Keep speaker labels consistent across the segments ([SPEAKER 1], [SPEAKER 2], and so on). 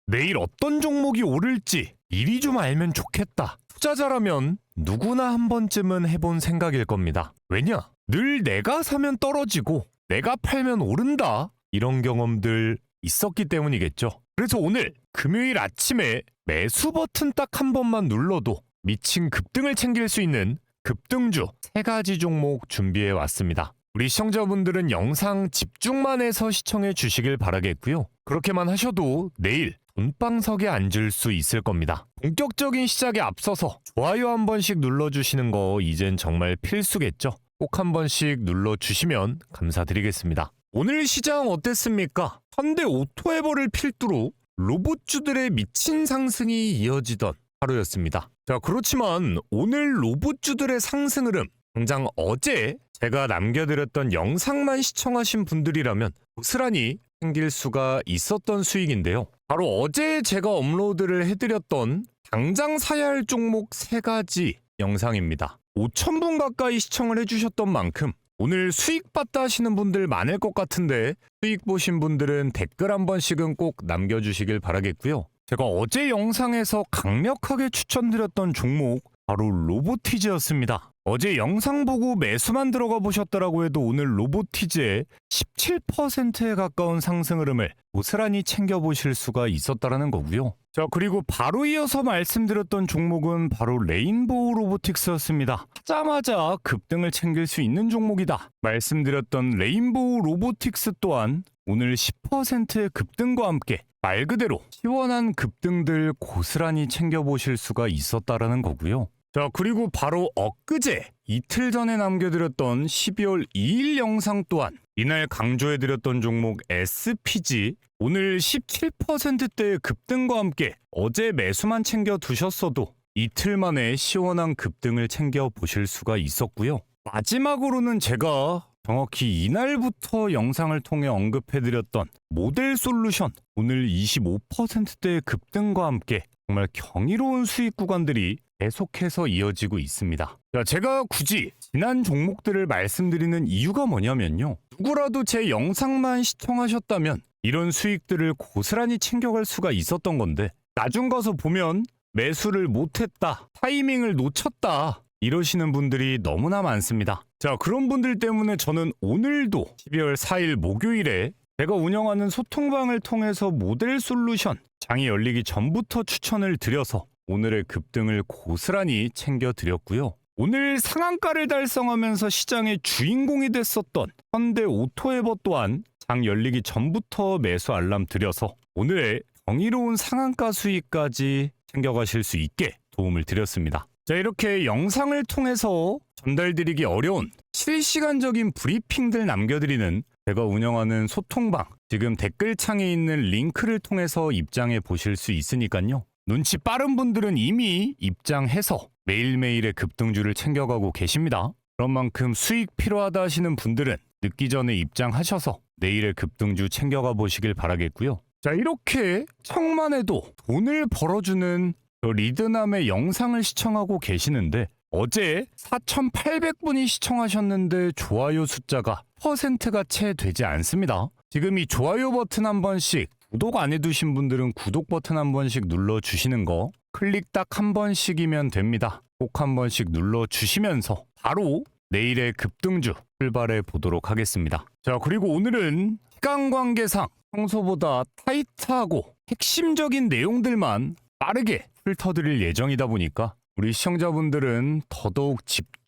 [SPEAKER 1] 내일 어떤 종목이 오를지 미리 좀 알면 좋겠다. 투자자라면 누구나 한 번쯤은 해본 생각일 겁니다. 왜냐? 늘 내가 사면 떨어지고 내가 팔면 오른다. 이런 경험들 있었기 때문이겠죠. 그래서 오늘 금요일 아침에 매수 버튼 딱 한 번만 눌러도 미친 급등을 챙길 수 있는 급등주 3가지 종목 준비해 왔습니다. 우리 시청자분들은 영상 집중만 해서 시청해 주시길 바라겠고요. 그렇게만 하셔도 내일 돈방석에 앉을 수 있을 겁니다. 본격적인 시작에 앞서서 좋아요 한 번씩 눌러주시는 거 이젠 정말 필수겠죠? 꼭 한 번씩 눌러주시면 감사드리겠습니다. 오늘 시장 어땠습니까? 현대 오토에버를 필두로 로봇주들의 미친 상승이 이어지던 하루였습니다. 자, 그렇지만 오늘 로봇주들의 상승 흐름, 당장 어제 제가 남겨드렸던 영상만 시청하신 분들이라면 고스란히 생길 수가 있었던 수익인데요. 바로 어제 제가 업로드를 해드렸던 당장 사야 할 종목 3가지 영상입니다. 5,000분 가까이 시청을 해주셨던 만큼 오늘 수익 봤다 하시는 분들 많을 것 같은데 수익 보신 분들은 댓글 한 번씩은 꼭 남겨주시길 바라겠고요. 제가 어제 영상에서 강력하게 추천드렸던 종목 바로 로보티즈였습니다. 어제 영상 보고 매수만 들어가 보셨더라고 해도 오늘 로보티즈의 17%에 가까운 상승 흐름을 고스란히 챙겨보실 수가 있었다라는 거고요. 자, 그리고 바로 이어서 말씀드렸던 종목은 바로 레인보우 로보틱스였습니다. 하자마자 급등을 챙길 수 있는 종목이다. 말씀드렸던 레인보우 로보틱스 또한 오늘 10%의 급등과 함께 말 그대로 시원한 급등들 고스란히 챙겨보실 수가 있었다라는 거고요. 자, 그리고 바로 엊그제 이틀 전에 남겨드렸던 12월 2일 영상 또한 이날 강조해드렸던 종목 SPG 오늘 17%대의 급등과 함께 어제 매수만 챙겨 두셨어도 이틀 만에 시원한 급등을 챙겨 보실 수가 있었고요. 마지막으로는 제가 정확히 이날부터 영상을 통해 언급해드렸던 모델 솔루션 오늘 25%대의 급등과 함께 정말 경이로운 수익 구간들이 계속해서 이어지고 있습니다. 자, 제가 굳이 지난 종목들을 말씀드리는 이유가 뭐냐면요. 누구라도 제 영상만 시청하셨다면 이런 수익들을 고스란히 챙겨갈 수가 있었던 건데 나중 가서 보면 매수를 못했다, 타이밍을 놓쳤다 이러시는 분들이 너무나 많습니다. 자, 그런 분들 때문에 저는 오늘도 12월 4일 목요일에 제가 운영하는 소통방을 통해서 모델 솔루션 장이 열리기 전부터 추천을 드려서 오늘의 급등을 고스란히 챙겨드렸고요. 오늘 상한가를 달성하면서 시장의 주인공이 됐었던 현대 오토에버 또한 장 열리기 전부터 매수 알람 드려서 오늘의 경이로운 상한가 수익까지 챙겨가실 수 있게 도움을 드렸습니다. 자, 이렇게 영상을 통해서 전달드리기 어려운 실시간적인 브리핑들 남겨드리는 제가 운영하는 소통방 지금 댓글창에 있는 링크를 통해서 입장해 보실 수 있으니까요. 눈치 빠른 분들은 이미 입장해서 매일매일의 급등주를 챙겨가고 계십니다. 그런 만큼 수익 필요하다 하시는 분들은 늦기 전에 입장하셔서 내일의 급등주 챙겨가 보시길 바라겠고요. 자, 이렇게 청만 해도 돈을 벌어주는 리드남의 영상을 시청하고 계시는데 어제 4,800분이 시청하셨는데 좋아요 숫자가 %가 채 되지 않습니다. 지금 이 좋아요 버튼 한 번씩 구독 안 해두신 분들은 구독 버튼 한 번씩 눌러주시는 거 클릭 딱 한 번씩이면 됩니다. 꼭 한 번씩 눌러주시면서 바로 내일의 급등주 출발해 보도록 하겠습니다. 자, 그리고 오늘은 시간 관계상 평소보다 타이트하고 핵심적인 내용들만 빠르게 훑어드릴 예정이다 보니까 우리 시청자분들은 더더욱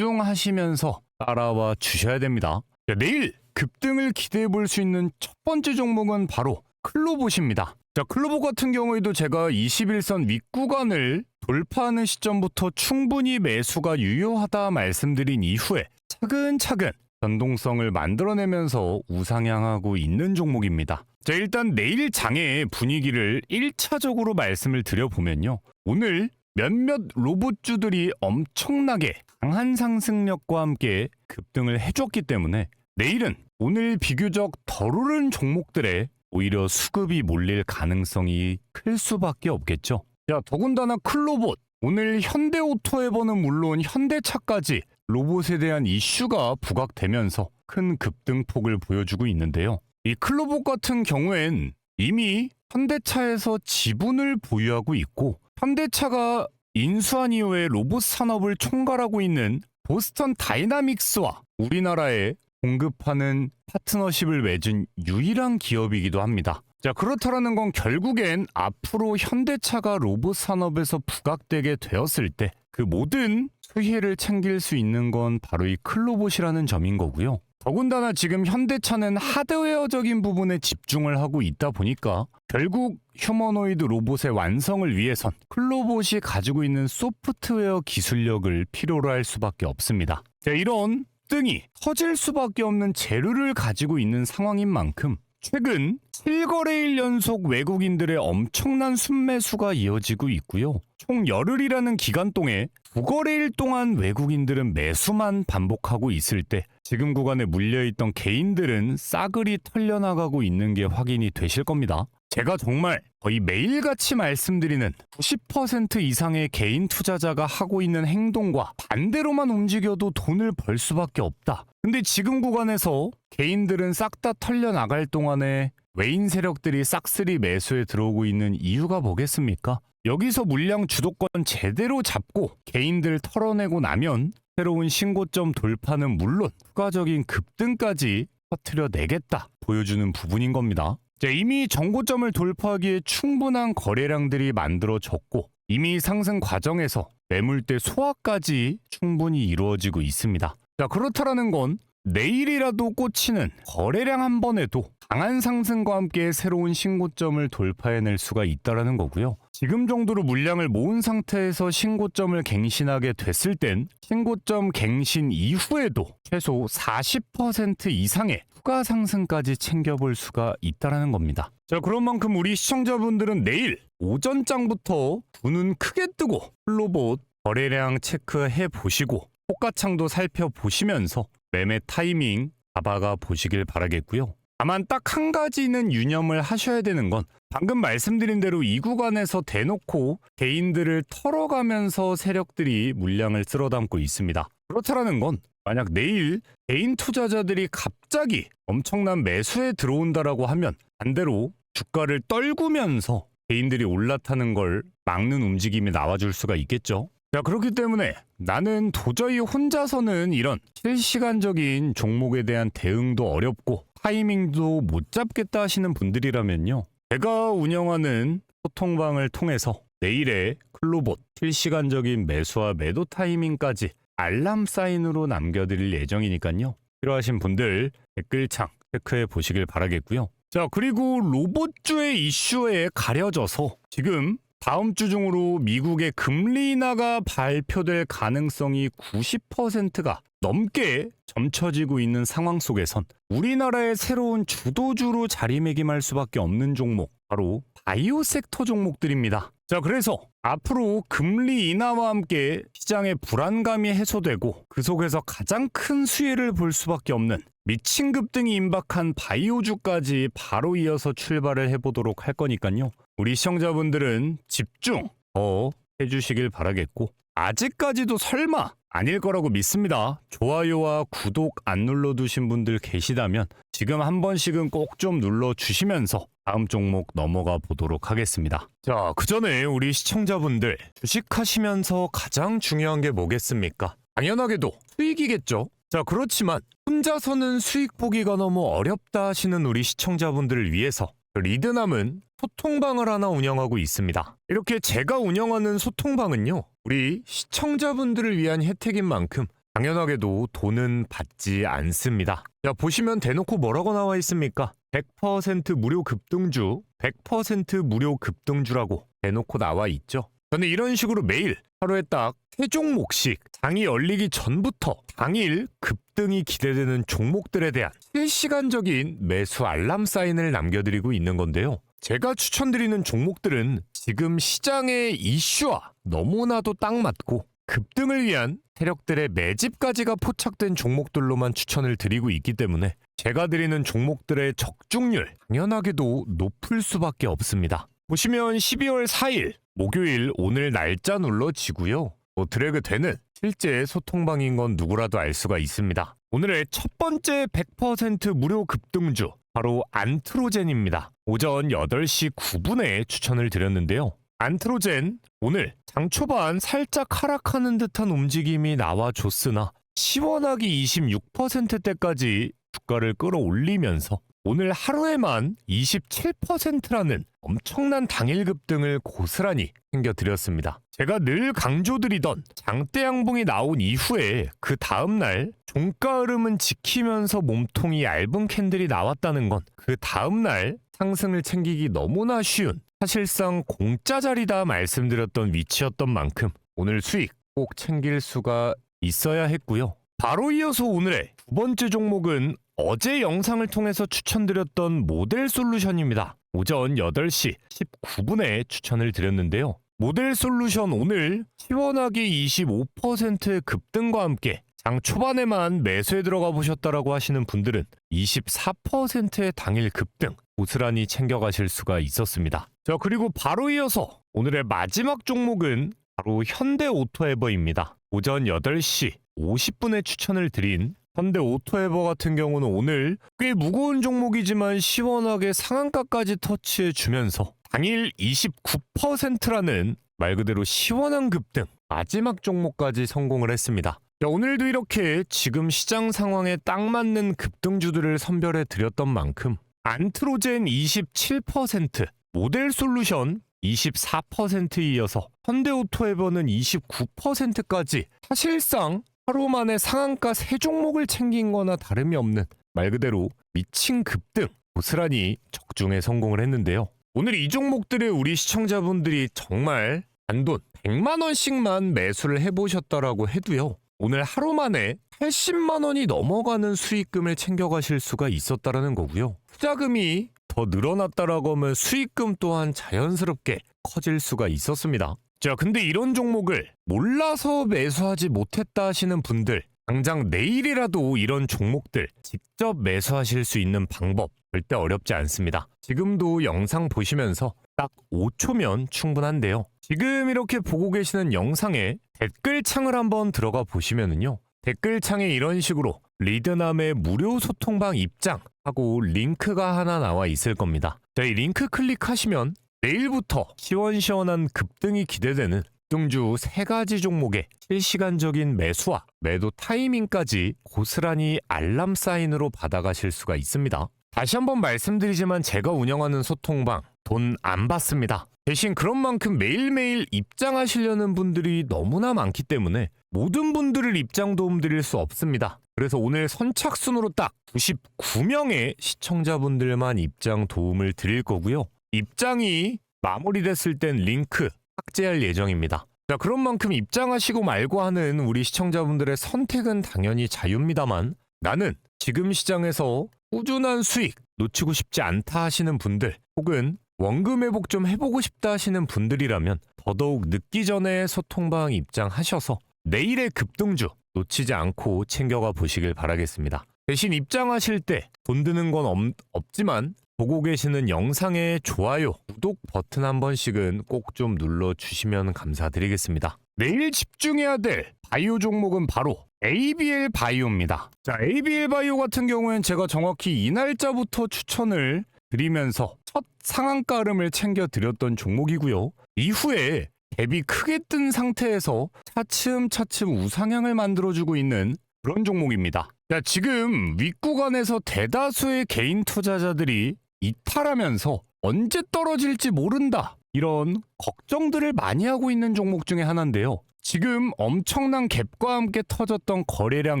[SPEAKER 1] 집중하시면서 따라와 주셔야 됩니다. 자, 내일 급등을 기대해 볼 수 있는 첫 번째 종목은 바로 클로봇입니다. 자, 클로봇 같은 경우에도 제가 21선 윗구간을 돌파하는 시점부터 충분히 매수가 유효하다 말씀드린 이후에 차근차근 변동성을 만들어내면서 우상향하고 있는 종목입니다. 자, 일단 내일 장의 분위기를 1차적으로 말씀을 드려보면요. 오늘 몇몇 로봇주들이 엄청나게 강한 상승력과 함께 급등을 해줬기 때문에 내일은 오늘 비교적 덜 오른 종목들에 오히려 수급이 몰릴 가능성이 클 수밖에 없겠죠. 자, 더군다나 클로봇 오늘 현대오토에버는 물론 현대차까지 로봇에 대한 이슈가 부각되면서 큰 급등폭을 보여주고 있는데요. 이 클로봇 같은 경우엔 이미 현대차에서 지분을 보유하고 있고 현대차가 인수한 이후에 로봇 산업을 총괄하고 있는 보스턴 다이나믹스와 우리나라에 공급하는 파트너십을 맺은 유일한 기업이기도 합니다. 자, 그렇다라는 건 결국엔 앞으로 현대차가 로봇 산업에서 부각되게 되었을 때 그 모든 수혜를 챙길 수 있는 건 바로 이 클로봇이라는 점인 거고요. 더군다나 지금 현대차는 하드웨어적인 부분에 집중을 하고 있다 보니까 결국 휴머노이드 로봇의 완성을 위해선 클로봇이 가지고 있는 소프트웨어 기술력을 필요로 할 수밖에 없습니다. 자, 이런 뜬이 터질 수밖에 없는 재료를 가지고 있는 상황인 만큼 최근 7거래일 연속 외국인들의 엄청난 순매수가 이어지고 있고요. 총 열흘이라는 기간 동안 9거래일 동안 외국인들은 매수만 반복하고 있을 때 지금 구간에 물려있던 개인들은 싸그리 털려나가고 있는 게 확인이 되실 겁니다. 제가 정말 거의 매일같이 말씀드리는 90% 이상의 개인 투자자가 하고 있는 행동과 반대로만 움직여도 돈을 벌 수밖에 없다. 근데 지금 구간에서 개인들은 싹 다 털려나갈 동안에 외인 세력들이 싹쓸이 매수에 들어오고 있는 이유가 뭐겠습니까? 여기서 물량 주도권 제대로 잡고 개인들 털어내고 나면 새로운 신고점 돌파는 물론 추가적인 급등까지 터트려내겠다 보여주는 부분인 겁니다. 이미 정고점을 돌파하기에 충분한 거래량들이 만들어졌고 이미 상승 과정에서 매물대 소화까지 충분히 이루어지고 있습니다. 자, 그렇다라는 건 내일이라도 꽂히는 거래량 한 번에도 강한 상승과 함께 새로운 신고점을 돌파해낼 수가 있다는 거고요. 지금 정도로 물량을 모은 상태에서 신고점을 갱신하게 됐을 땐 신고점 갱신 이후에도 최소 40% 이상의 추가 상승까지 챙겨볼 수가 있다는 겁니다. 자, 그런 만큼 우리 시청자분들은 내일 오전장부터 두 눈 크게 뜨고 클로봇 거래량 체크해 보시고 호가창도 살펴보시면서 매매 타이밍 잡아가 보시길 바라겠고요. 다만 딱 한 가지는 유념을 하셔야 되는 건 방금 말씀드린 대로 이 구간에서 대놓고 개인들을 털어가면서 세력들이 물량을 쓸어담고 있습니다. 그렇다라는 건 만약 내일 개인 투자자들이 갑자기 엄청난 매수에 들어온다라고 하면 반대로 주가를 떨구면서 개인들이 올라타는 걸 막는 움직임이 나와줄 수가 있겠죠. 자, 그렇기 때문에 나는 도저히 혼자서는 이런 실시간적인 종목에 대한 대응도 어렵고 타이밍도 못 잡겠다 하시는 분들이라면요. 제가 운영하는 소통방을 통해서 내일의 클로봇 실시간적인 매수와 매도 타이밍까지 알람 사인으로 남겨드릴 예정이니까요. 필요하신 분들 댓글창 체크해 보시길 바라겠고요. 자, 그리고 로봇주의 이슈에 가려져서 지금 다음 주 중으로 미국의 금리 인하가 발표될 가능성이 90%가 넘게 점쳐지고 있는 상황 속에선 우리나라의 새로운 주도주로 자리매김할 수밖에 없는 종목, 바로 바이오 섹터 종목들입니다. 자, 그래서 앞으로 금리 인하와 함께 시장의 불안감이 해소되고 그 속에서 가장 큰 수혜를 볼 수밖에 없는 미친 급등이 임박한 바이오주까지 바로 이어서 출발을 해보도록 할 거니까요. 우리 시청자분들은 집중 더 해주시길 바라겠고 아직까지도 설마 아닐 거라고 믿습니다. 좋아요와 구독 안 눌러두신 분들 계시다면 지금 한 번씩은 꼭 좀 눌러주시면서 다음 종목 넘어가 보도록 하겠습니다. 자, 그 전에 우리 시청자분들 주식하시면서 가장 중요한 게 뭐겠습니까? 당연하게도 수익이겠죠. 자, 그렇지만 혼자서는 수익 보기가 너무 어렵다 하시는 우리 시청자분들을 위해서 리드남은 소통방을 하나 운영하고 있습니다. 이렇게 제가 운영하는 소통방은요, 우리 시청자분들을 위한 혜택인 만큼 당연하게도 돈은 받지 않습니다. 자, 보시면 대놓고 뭐라고 나와 있습니까? 100% 무료 급등주, 100% 무료 급등주라고 대놓고 나와 있죠. 저는 이런 식으로 매일 하루에 딱 3종목씩 장이 열리기 전부터 당일 급등이 기대되는 종목들에 대한 실시간적인 매수 알람 사인을 남겨드리고 있는 건데요. 제가 추천드리는 종목들은 지금 시장의 이슈와 너무나도 딱 맞고 급등을 위한 세력들의 매집까지가 포착된 종목들로만 추천을 드리고 있기 때문에 제가 드리는 종목들의 적중률 당연하게도 높을 수밖에 없습니다. 보시면 12월 4일 목요일 오늘 날짜 눌러지고요. 드래그 되는 실제 소통방인 건 누구라도 알 수가 있습니다. 오늘의 첫 번째 100% 무료 급등주 바로 안트로젠입니다. 오전 8시 9분에 추천을 드렸는데요. 안트로젠 오늘 장 초반 살짝 하락하는 듯한 움직임이 나와줬으나 시원하게 26%대까지 주가를 끌어올리면서 오늘 하루에만 27%라는 엄청난 당일 급등을 고스란히 챙겨드렸습니다. 제가 늘 강조드리던 장대 양봉이 나온 이후에 그 다음날 종가 흐름은 지키면서 몸통이 얇은 캔들이 나왔다는 건 그 다음날 상승을 챙기기 너무나 쉬운 사실상 공짜 자리다 말씀드렸던 위치였던 만큼 오늘 수익 꼭 챙길 수가 있어야 했고요. 바로 이어서 오늘의 두 번째 종목은 어제 영상을 통해서 추천드렸던 모델 솔루션입니다. 오전 8시 19분에 추천을 드렸는데요. 모델 솔루션 오늘 시원하게 25%의 급등과 함께 장 초반에만 매수에 들어가 보셨다라고 하시는 분들은 24%의 당일 급등 고스란히 챙겨가실 수가 있었습니다. 자, 그리고 바로 이어서 오늘의 마지막 종목은 바로 현대오토에버입니다. 오전 8시 50분에 추천을 드린 현대오토에버 같은 경우는 오늘 꽤 무거운 종목이지만 시원하게 상한가까지 터치해주면서 당일 29%라는 말 그대로 시원한 급등 마지막 종목까지 성공을 했습니다. 자, 오늘도 이렇게 지금 시장 상황에 딱 맞는 급등주들을 선별해 드렸던 만큼 안트로젠 27%, 모델 솔루션 24%에 이어서 현대오토에버는 29%까지 사실상 하루 만에 상한가 3종목을 챙긴 거나 다름이 없는 말 그대로 미친 급등 고스란히 적중에 성공을 했는데요. 오늘 이 종목들의 우리 시청자분들이 정말 단돈 100만 원씩만 매수를 해보셨다라고 해도요. 오늘 하루 만에 80만 원이 넘어가는 수익금을 챙겨가실 수가 있었다라는 거고요. 투자금이 더 늘어났다라고 하면 수익금 또한 자연스럽게 커질 수가 있었습니다. 자, 근데 이런 종목을 몰라서 매수하지 못했다 하시는 분들, 당장 내일이라도 이런 종목들 직접 매수하실 수 있는 방법 절대 어렵지 않습니다. 지금도 영상 보시면서 딱 5초면 충분한데요. 지금 이렇게 보고 계시는 영상에 댓글창을 한번 들어가 보시면은요. 댓글창에 이런 식으로 리드남의 무료 소통방 입장하고 링크가 하나 나와 있을 겁니다. 자, 이 링크 클릭하시면 내일부터 시원시원한 급등이 기대되는 급등주 3가지 종목의 실시간적인 매수와 매도 타이밍까지 고스란히 알람 사인으로 받아가실 수가 있습니다. 다시 한번 말씀드리지만 제가 운영하는 소통방 돈 안 받습니다. 대신 그런 만큼 매일매일 입장하시려는 분들이 너무나 많기 때문에 모든 분들을 입장 도움 드릴 수 없습니다. 그래서 오늘 선착순으로 딱 99명의 시청자분들만 입장 도움을 드릴 거고요. 입장이 마무리됐을 땐 링크 삭제할 예정입니다. 자, 그런 만큼 입장하시고 말고 하는 우리 시청자분들의 선택은 당연히 자유입니다만 나는 지금 시장에서 꾸준한 수익 놓치고 싶지 않다 하시는 분들 혹은 원금 회복 좀 해보고 싶다 하시는 분들이라면 더더욱 늦기 전에 소통방 입장하셔서 내일의 급등주 놓치지 않고 챙겨가 보시길 바라겠습니다. 대신 입장하실 때 돈 드는 건 없지만 보고 계시는 영상에 좋아요, 구독 버튼 한 번씩은 꼭 좀 눌러주시면 감사드리겠습니다. 내일 집중해야 될 바이오 종목은 바로 ABL 바이오입니다. 자, ABL 바이오 같은 경우엔 제가 정확히 이 날짜부터 추천을 드리면서 첫 상한가 흐름을 챙겨드렸던 종목이고요. 이후에 갭이 크게 뜬 상태에서 차츰차츰 우상향을 만들어주고 있는 그런 종목입니다. 자, 지금 윗구간에서 대다수의 개인 투자자들이 이탈하면서 언제 떨어질지 모른다 이런 걱정들을 많이 하고 있는 종목 중에 하나인데요. 지금 엄청난 갭과 함께 터졌던 거래량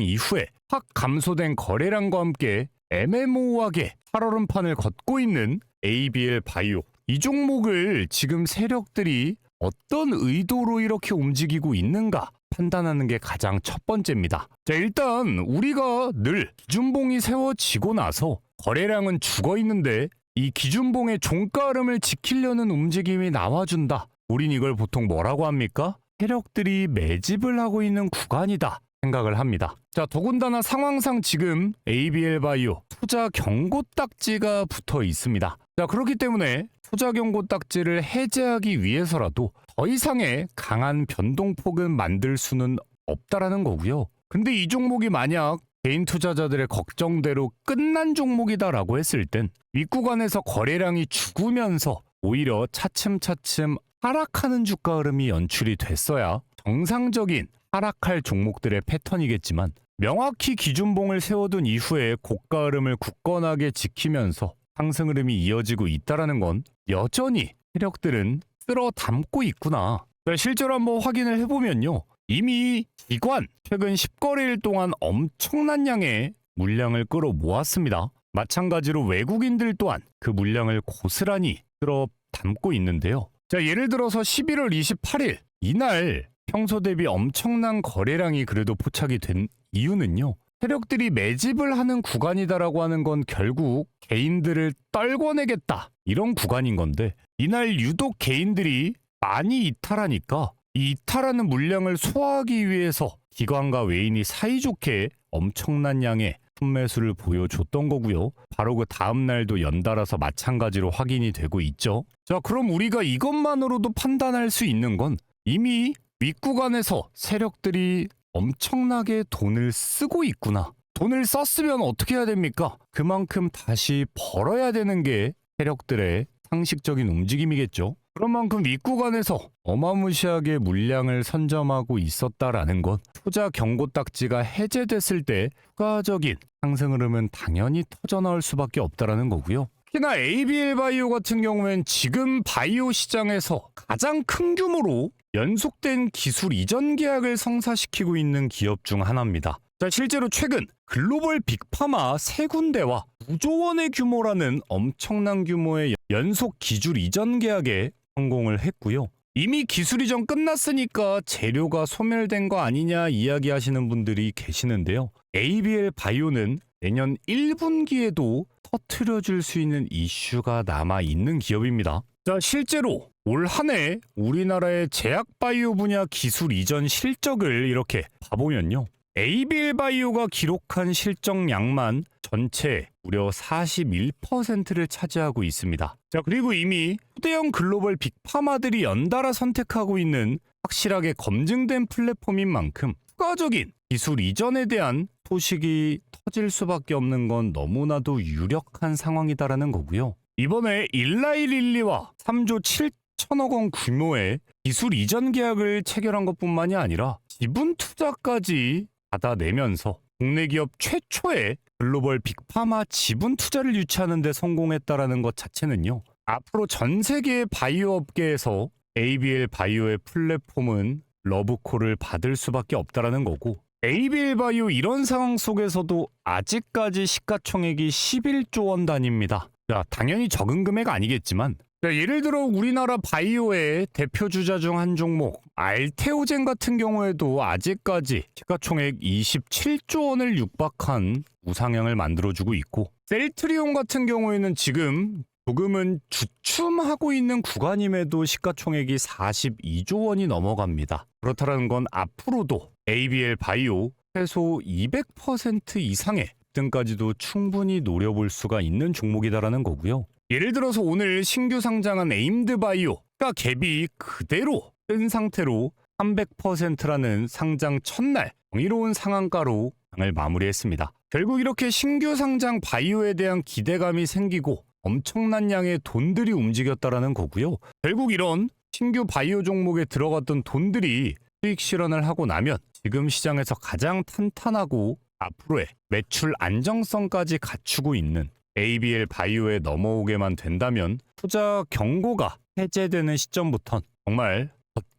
[SPEAKER 1] 이후에 확 감소된 거래량과 함께 애매모호하게 살얼음판을 걷고 있는 ABL 바이오, 이 종목을 지금 세력들이 어떤 의도로 이렇게 움직이고 있는가 판단하는 게 가장 첫 번째입니다. 자, 일단 우리가 늘 기준봉이 세워지고 나서 거래량은 죽어 있는데 이 기준봉의 종가 흐름을 지키려는 움직임이 나와준다. 우린 이걸 보통 뭐라고 합니까? 세력들이 매집을 하고 있는 구간이다 생각을 합니다. 자, 더군다나 상황상 지금 ABL 바이오 투자 경고 딱지가 붙어 있습니다. 자, 그렇기 때문에 투자 경고 딱지를 해제하기 위해서라도 더 이상의 강한 변동폭은 만들 수는 없다라는 거고요. 근데 이 종목이 만약 개인 투자자들의 걱정대로 끝난 종목이다라고 했을 땐 윗구간에서 거래량이 죽으면서 오히려 차츰차츰 하락하는 주가 흐름이 연출이 됐어야 정상적인 하락할 종목들의 패턴이겠지만, 명확히 기준봉을 세워둔 이후에 고가 흐름을 굳건하게 지키면서 상승 흐름이 이어지고 있다는 건 여전히 세력들은 쓸어 담고 있구나. 실제로 한번 확인을 해보면요, 이미 기관 최근 10거래일 동안 엄청난 양의 물량을 끌어모았습니다. 마찬가지로 외국인들 또한 그 물량을 고스란히 쓸어 담고 있는데요. 예를 들어서 11월 28일 이날 평소 대비 엄청난 거래량이 그래도 포착이 된 이유는요, 세력들이 매집을 하는 구간이다라고 하는 건 결국 개인들을 떨궈내겠다, 이런 구간인 건데, 이날 유독 개인들이 많이 이탈하니까 이 이탈하는 물량을 소화하기 위해서 기관과 외인이 사이좋게 엄청난 양의 순매수를 보여줬던 거고요. 바로 그 다음 날도 연달아서 마찬가지로 확인이 되고 있죠. 그럼 우리가 이것만으로도 판단할 수 있는 건 이미 윗구간에서 세력들이 엄청나게 돈을 쓰고 있구나. 돈을 썼으면 어떻게 해야 됩니까? 그만큼 다시 벌어야 되는 게 세력들의 상식적인 움직임이겠죠. 그런 만큼 윗구간에서 어마무시하게 물량을 선점하고 있었다라는 건 투자 경고 딱지가 해제됐을 때 추가적인 상승 흐름은 당연히 터져나올 수밖에 없다라는 거고요. 특히나 ABL 바이오 같은 경우엔 지금 바이오 시장에서 가장 큰 규모로 연속된 기술 이전 계약을 성사시키고 있는 기업 중 하나입니다. 실제로 최근 글로벌 빅파마 3군데와 9조 원의 규모라는 엄청난 규모의 연속 기술 이전 계약에 성공을 했고요. 이미 기술 이전 끝났으니까 재료가 소멸된 거 아니냐 이야기하시는 분들이 계시는데요. ABL 바이오는 내년 1분기에도 터트려줄 수 있는 이슈가 남아있는 기업입니다. 실제로 올 한 해 우리나라의 제약 바이오 분야 기술 이전 실적을 이렇게 봐보면요, ABL 바이오가 기록한 실적량만 전체 무려 41%를 차지하고 있습니다. 그리고 이미 초대형 글로벌 빅파마들이 연달아 선택하고 있는 확실하게 검증된 플랫폼인 만큼 추가적인 기술 이전에 대한 소식이 터질 수밖에 없는 건 너무나도 유력한 상황이다라는 거고요. 이번에 일라이릴리와 3조 7천억 원 규모의 기술 이전 계약을 체결한 것뿐만이 아니라 지분 투자까지 받아내면서 국내 기업 최초의 글로벌 빅파마 지분 투자를 유치하는 데 성공했다라는 것 자체는요, 앞으로 전 세계의 바이오 업계에서 ABL 바이오의 플랫폼은 러브콜을 받을 수밖에 없다라는 거고, ABL 바이오 이런 상황 속에서도 아직까지 시가총액이 11조 원 단위입니다. 당연히 적은 금액 아니겠지만, 예를 들어 우리나라 바이오의 대표 주자 중 한 종목 알테오젠 같은 경우에도 아직까지 시가총액 27조 원을 육박한 우상향을 만들어주고 있고, 셀트리온 같은 경우에는 지금 조금은 주춤하고 있는 구간임에도 시가총액이 42조 원이 넘어갑니다. 그렇다는 건 앞으로도 ABL 바이오 최소 200% 이상의 등까지도 충분히 노려볼 수가 있는 종목이다라는 거고요. 예를 들어서 오늘 신규 상장한 에임드 바이오가 갭이 그대로 뜬 상태로 300%라는 상장 첫날 정의로운 상한가로 장을 마무리했습니다. 결국 이렇게 신규 상장 바이오에 대한 기대감이 생기고 엄청난 양의 돈들이 움직였다라는 거고요. 결국 이런 신규 바이오 종목에 들어갔던 돈들이 수익 실현을 하고 나면 지금 시장에서 가장 탄탄하고 앞으로의 매출 안정성까지 갖추고 있는 ABL 바이오에 넘어오게만 된다면 투자 경고가 해제되는 시점부터 정말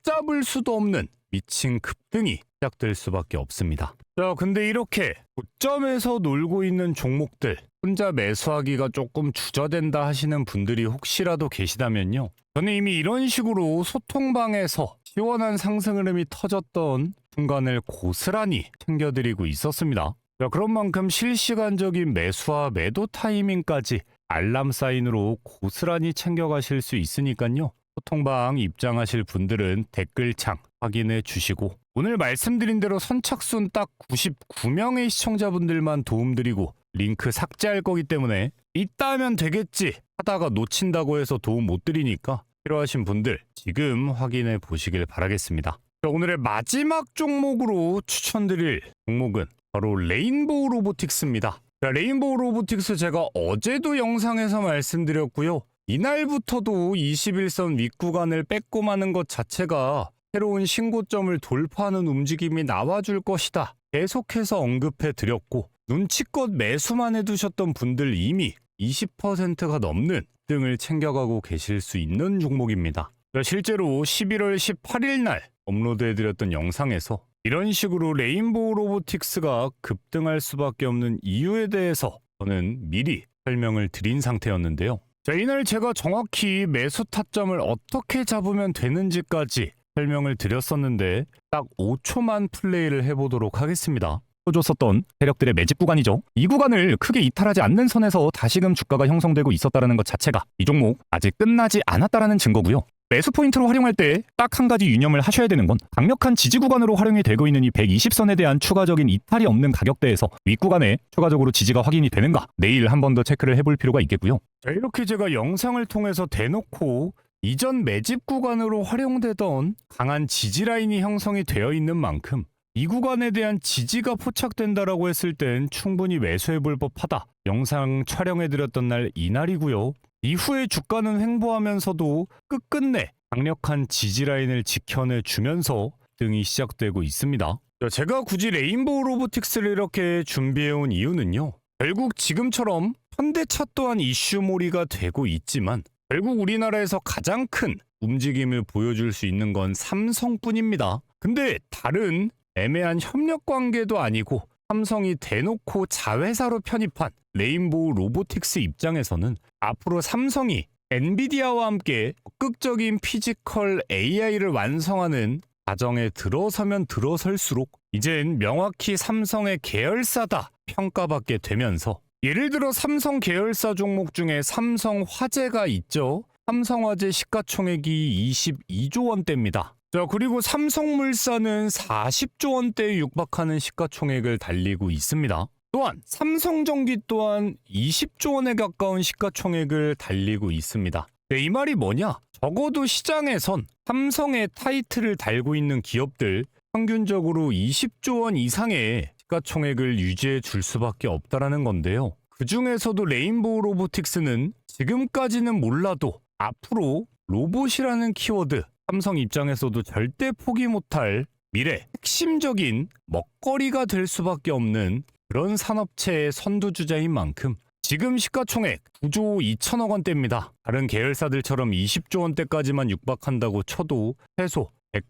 [SPEAKER 1] 걷잡을 수도 없는 미친 급등이 시작될 수밖에 없습니다. 근데 이렇게 고점에서 놀고 있는 종목들 혼자 매수하기가 조금 주저된다 하시는 분들이 혹시라도 계시다면요, 저는 이미 이런 식으로 소통방에서 시원한 상승 흐름이 터졌던 순간을 고스란히 챙겨드리고 있었습니다. 그런 만큼 실시간적인 매수와 매도 타이밍까지 알람 사인으로 고스란히 챙겨가실 수 있으니까요. 소통방 입장하실 분들은 댓글창 확인해 주시고, 오늘 말씀드린 대로 선착순 딱 99명의 시청자분들만 도움드리고 링크 삭제할 거기 때문에 이따 하면 되겠지 하다가 놓친다고 해서 도움 못 드리니까 필요하신 분들 지금 확인해 보시길 바라겠습니다. 오늘의 마지막 종목으로 추천드릴 종목은 바로 레인보우 로보틱스입니다. 자, 레인보우 로보틱스 제가 어제도 영상에서 말씀드렸고요. 이날부터도 21선 윗구간을 빼꼼하는 것 자체가 새로운 신고점을 돌파하는 움직임이 나와줄 것이다. 계속해서 언급해 드렸고 눈치껏 매수만 해두셨던 분들 이미 20%가 넘는 등을 챙겨가고 계실 수 있는 종목입니다. 실제로 11월 18일 날 업로드해드렸던 영상에서 이런 식으로 레인보우 로보틱스가 급등할 수밖에 없는 이유에 대해서 저는 미리 설명을 드린 상태였는데요. 자, 이날 제가 정확히 매수 타점을 어떻게 잡으면 되는지까지 설명을 드렸었는데 딱 5초만 플레이를 해보도록 하겠습니다. 줬었던 세력들의 매집 구간이죠. 이 구간을 크게 이탈하지 않는 선에서 다시금 주가가 형성되고 있었다는 것 자체가 이 종목 아직 끝나지 않았다라는 증거고요. 매수 포인트로 활용할 때 딱 한 가지 유념을 하셔야 되는 건 강력한 지지 구간으로 활용이 되고 있는 이 120선에 대한 추가적인 이탈이 없는 가격대에서 윗구간에 추가적으로 지지가 확인이 되는가 내일 한 번 더 체크를 해볼 필요가 있겠고요. 자, 이렇게 제가 영상을 통해서 대놓고 이전 매집 구간으로 활용되던 강한 지지 라인이 형성이 되어 있는 만큼 이 구간에 대한 지지가 포착된다라고 했을 땐 충분히 매수해볼 법하다. 영상 촬영해드렸던 날 이날이고요. 이후에 주가는 횡보하면서도 끝끝내 강력한 지지 라인을 지켜내주면서 등이 시작되고 있습니다. 제가 굳이 레인보우 로보틱스를 이렇게 준비해온 이유는요. 결국 지금처럼 현대차 또한 이슈몰이가 되고 있지만 결국 우리나라에서 가장 큰 움직임을 보여줄 수 있는 건 삼성뿐입니다. 근데 다른 애매한 협력 관계도 아니고 삼성이 대놓고 자회사로 편입한 레인보우 로보틱스 입장에서는 앞으로 삼성이 엔비디아와 함께 적극적인 피지컬 AI를 완성하는 과정에 들어서면 들어설수록 이젠 명확히 삼성의 계열사다 평가받게 되면서 예를 들어 삼성 계열사 종목 중에 삼성화재가 있죠. 삼성화재 시가총액이 22조 원대입니다. 자, 그리고 삼성물산은 40조 원대에 육박하는 시가총액을 달리고 있습니다. 또한 삼성전기 또한 20조 원에 가까운 시가총액을 달리고 있습니다. 네, 이 말이 뭐냐? 적어도 시장에선 삼성의 타이틀을 달고 있는 기업들 평균적으로 20조 원 이상의 시가총액을 유지해 줄 수밖에 없다라는 건데요. 그 중에서도 레인보우 로보틱스는 지금까지는 몰라도 앞으로 로봇이라는 키워드 삼성 입장에서도 절대 포기 못할 미래 핵심적인 먹거리가 될 수밖에 없는 그런 산업체의 선두주자인 만큼 지금 시가총액 9조 2천억 원대입니다. 다른 계열사들처럼 20조 원대까지만 육박한다고 쳐도 최소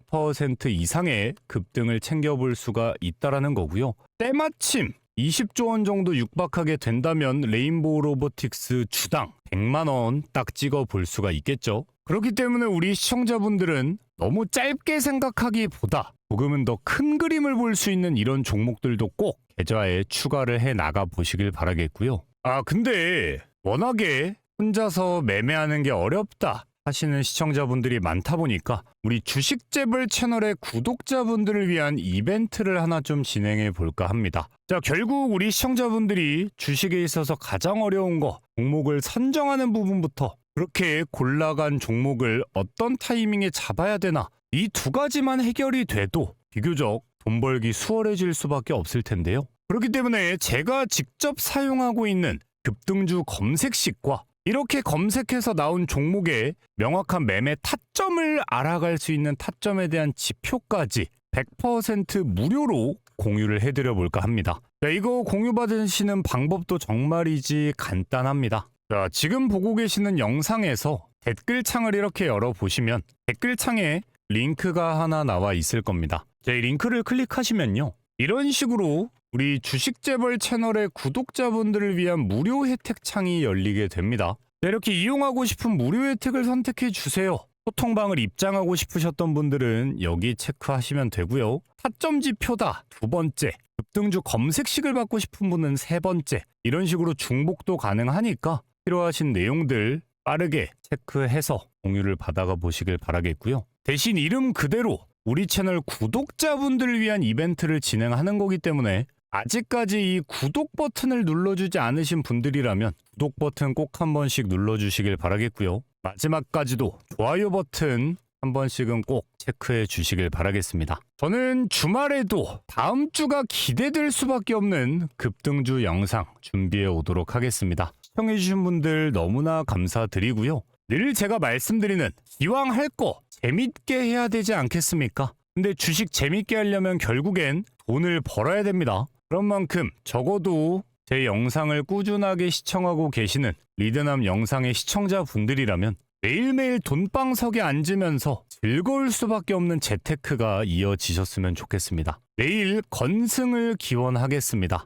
[SPEAKER 1] 100% 이상의 급등을 챙겨볼 수가 있다라는 거고요. 때마침 20조 원 정도 육박하게 된다면 레인보우 로보틱스 주당 100만 원 딱 찍어 볼 수가 있겠죠. 그렇기 때문에 우리 시청자분들은 너무 짧게 생각하기보다 조금은 더 큰 그림을 볼 수 있는 이런 종목들도 꼭 계좌에 추가를 해 나가 보시길 바라겠고요. 근데 워낙에 혼자서 매매하는 게 어렵다 하시는 시청자분들이 많다 보니까 우리 주식재벌 채널의 구독자분들을 위한 이벤트를 하나 좀 진행해 볼까 합니다. 자, 결국 우리 시청자분들이 주식에 있어서 가장 어려운 거 종목을 선정하는 부분부터 그렇게 골라간 종목을 어떤 타이밍에 잡아야 되나 이 두 가지만 해결이 돼도 비교적 돈 벌기 수월해질 수밖에 없을 텐데요. 그렇기 때문에 제가 직접 사용하고 있는 급등주 검색식과 이렇게 검색해서 나온 종목의 명확한 매매 타점을 알아갈 수 있는 타점에 대한 지표까지 100% 무료로 공유를 해드려 볼까 합니다. 자, 이거 공유받으시는 방법도 정말이지 간단합니다. 자, 지금 보고 계시는 영상에서 댓글창을 이렇게 열어보시면 댓글창에 링크가 하나 나와 있을 겁니다. 자, 이 링크를 클릭하시면요. 이런 식으로 우리 주식재벌 채널의 구독자분들을 위한 무료 혜택 창이 열리게 됩니다. 자, 이렇게 이용하고 싶은 무료 혜택을 선택해 주세요. 소통방을 입장하고 싶으셨던 분들은 여기 체크하시면 되고요. 타점 지표다 두 번째, 급등주 검색식을 받고 싶은 분은 세 번째, 이런 식으로 중복도 가능하니까 필요하신 내용들 빠르게 체크해서 공유를 받아가 보시길 바라겠고요. 대신 이름 그대로 우리 채널 구독자분들을 위한 이벤트를 진행하는 거기 때문에 아직까지 이 구독 버튼을 눌러주지 않으신 분들이라면 구독 버튼 꼭 한 번씩 눌러주시길 바라겠고요. 마지막까지도 좋아요 버튼 한 번씩은 꼭 체크해 주시길 바라겠습니다. 저는 주말에도 다음 주가 기대될 수밖에 없는 급등주 영상 준비해 오도록 하겠습니다. 시청해 주신 분들 너무나 감사드리고요. 늘 제가 말씀드리는 기왕 할 거 재밌게 해야 되지 않겠습니까? 근데 주식 재밌게 하려면 결국엔 돈을 벌어야 됩니다. 그런 만큼 적어도 제 영상을 꾸준하게 시청하고 계시는 리드남 영상의 시청자분들이라면 매일매일 돈방석에 앉으면서 즐거울 수밖에 없는 재테크가 이어지셨으면 좋겠습니다. 내일 건승을 기원하겠습니다.